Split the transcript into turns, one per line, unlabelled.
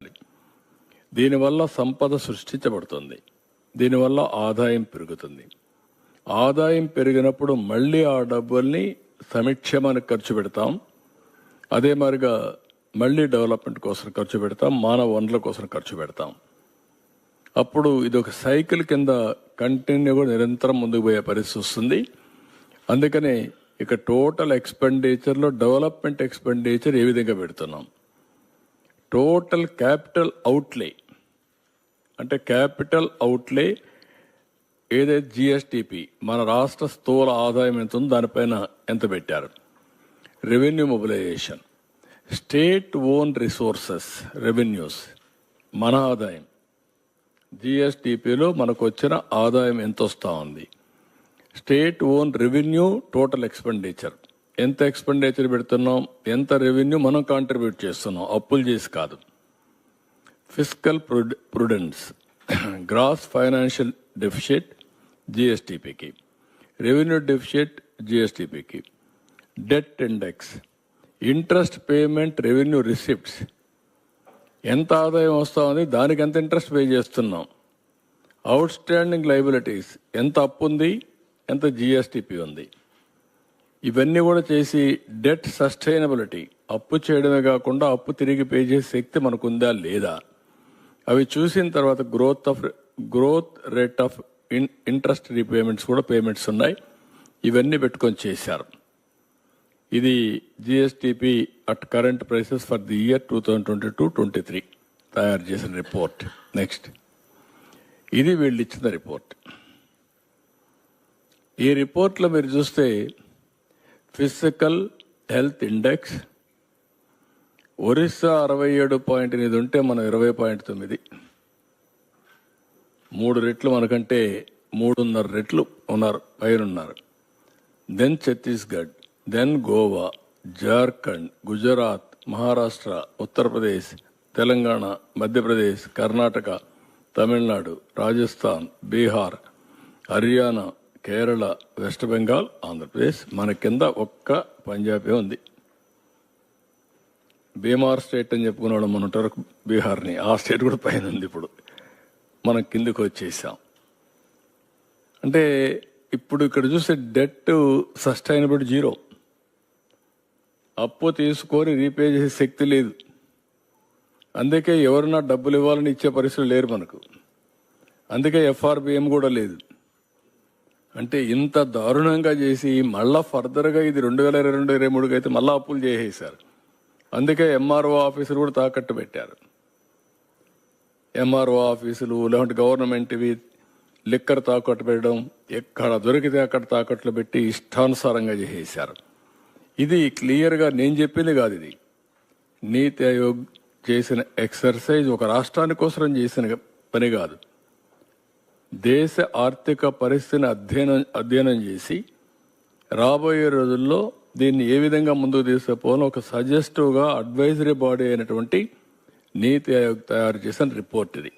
ఉండాలి. దీనివల్ల సంపద సృష్టించబడుతుంది. దీనివల్ల ఆదాయం పెరుగుతుంది. ఆదాయం పెరిగినప్పుడు మళ్ళీ ఆ డబ్బుల్ని సంక్షేమానికి ఖర్చు పెడతాం. అదే మాదిరిగా మళ్ళీ డెవలప్మెంట్ కోసం ఖర్చు పెడతాం, మానవ వనరుల కోసం ఖర్చు పెడతాం. అప్పుడు ఇది ఒక సైకిల్ కింద కంటిన్యూగా నిరంతరం ముందుకు పోయే పరిస్థితి వస్తుంది. అందుకనే ఇక టోటల్ ఎక్స్పెండిచర్లో డెవలప్మెంట్ ఎక్స్పెండిచర్ ఏ విధంగా పెడుతున్నాం, టోటల్ క్యాపిటల్ అవుట్లే అంటే క్యాపిటల్ అవుట్లే ఏదైతే జిఎస్టిపి మన రాష్ట్ర స్థూల ఆదాయం ఎంత ఉందో దానిపైన ఎంత పెట్టారు, revenue mobilization, state own resources revenues, మన ఆదాయం జిఎస్టిపిలో మనకు వచ్చిన ఆదాయం ఎంత వస్తూ ఉంది, state own revenue total expenditure ఎంత ఎక్స్పెండిచర్ పెడుతున్నాం, ఎంత రెవెన్యూ మనం కాంట్రిబ్యూట్ చేస్తున్నాం అప్పులు చేసి కాదు, fiscal prudence, gross financial deficit జిఎస్టిపికి, రెవెన్యూ డెఫిషిట్ జిఎస్టిపికి, debt index, interest payment revenue receipts ఎంత ఆదాయం వస్తూ ఉంది, దానికి ఎంత ఇంట్రెస్ట్ పే చేస్తున్నాం, అవుట్ స్టాండింగ్ లయబిలిటీస్ ఎంత అప్పు ఉంది, ఎంత జిఎస్టిపి ఉంది, ఇవన్నీ కూడా చేసి డెట్ సస్టైనబిలిటీ అప్పు చేయడమే కాకుండా అప్పు తిరిగి పే చేసే శక్తి మనకుందా లేదా, అవి చూసిన తర్వాత growth rate of interest repayments కూడా పేమెంట్స్ ఉన్నాయి. ఇవన్నీ పెట్టుకొని చేశారు. ఇది GSTP at current prices for the year 2022-23 తయారు చేసిన రిపోర్ట్. నెక్స్ట్, ఇది వీళ్ళు ఇచ్చిన రిపోర్ట్. ఈ రిపోర్ట్లో మీరు చూస్తే ఫిజికల్ హెల్త్ ఇండెక్స్ ఒరిస్సా 67.8 ఉంటే మనం 20.9, 3 రెట్లు మనకంటే 3.5 రెట్లు ఉన్నారు, పైనున్నారు. Then Chhattisgarh, then Goa, Jharkhand, Gujarat, Maharashtra, Uttar Pradesh, Telangana, Madhya Pradesh, Karnataka, Tamil Nadu, Rajasthan, Bihar, Haryana, Kerala, west Bengal, Andhra Pradesh. మన కింద ఒక్క పంజాబే ఉంది. బీమార్ స్టేట్ అని చెప్పుకున్నాడు మన ఉంటారు బీహార్ని, ఆ స్టేట్ కూడా పైన ఉంది. ఇప్పుడు మనం కిందకు వచ్చేసాం. అంటే ఇప్పుడు ఇక్కడ చూస్తే డెట్ సస్టైనబిలిటీ 0, అప్పు తీసుకొని రీపే చేసే శక్తి లేదు. అందుకే ఎవరన్నా డబ్బులు ఇవ్వాలని ఇచ్చే పరిస్థితులు లేరు మనకు. అందుకే ఎఫ్ఆర్బిఎం కూడా లేదు. అంటే ఇంత దారుణంగా చేసి మళ్ళా ఫర్దర్గా ఇది 2022-23 అయితే మళ్ళీ అప్పులు చేసేసారు. అందుకే ఎంఆర్ఓ ఆఫీసులు కూడా తాకట్టు పెట్టారు. ఎంఆర్ఓ ఆఫీసులు లేదంటే గవర్నమెంట్వి లిక్కర్ తాకట్టు పెట్టడం, ఎక్కడ దొరికితే అక్కడ తాకట్లు పెట్టి ఇష్టానుసారంగా చేసేసారు. ఇది క్లియర్గా నేను చెప్పింది కాదు, ఇది నీతి ఆయోగ్ చేసిన ఎక్సర్సైజ్, ఒక రాష్ట్రాని కోసం చేసిన పని కాదు. దేశ ఆర్థిక పరిస్థితిని అధ్యయనం చేసి రాబోయే రోజుల్లో దీన్ని ఏ విధంగా ముందుకు తీసుకుపోవాలో ఒక సజెస్టివ్గా అడ్వైజరీ బాడీ అయినటువంటి నీతి ఆయోగ్ తయారు చేసిన రిపోర్ట్ ఇది.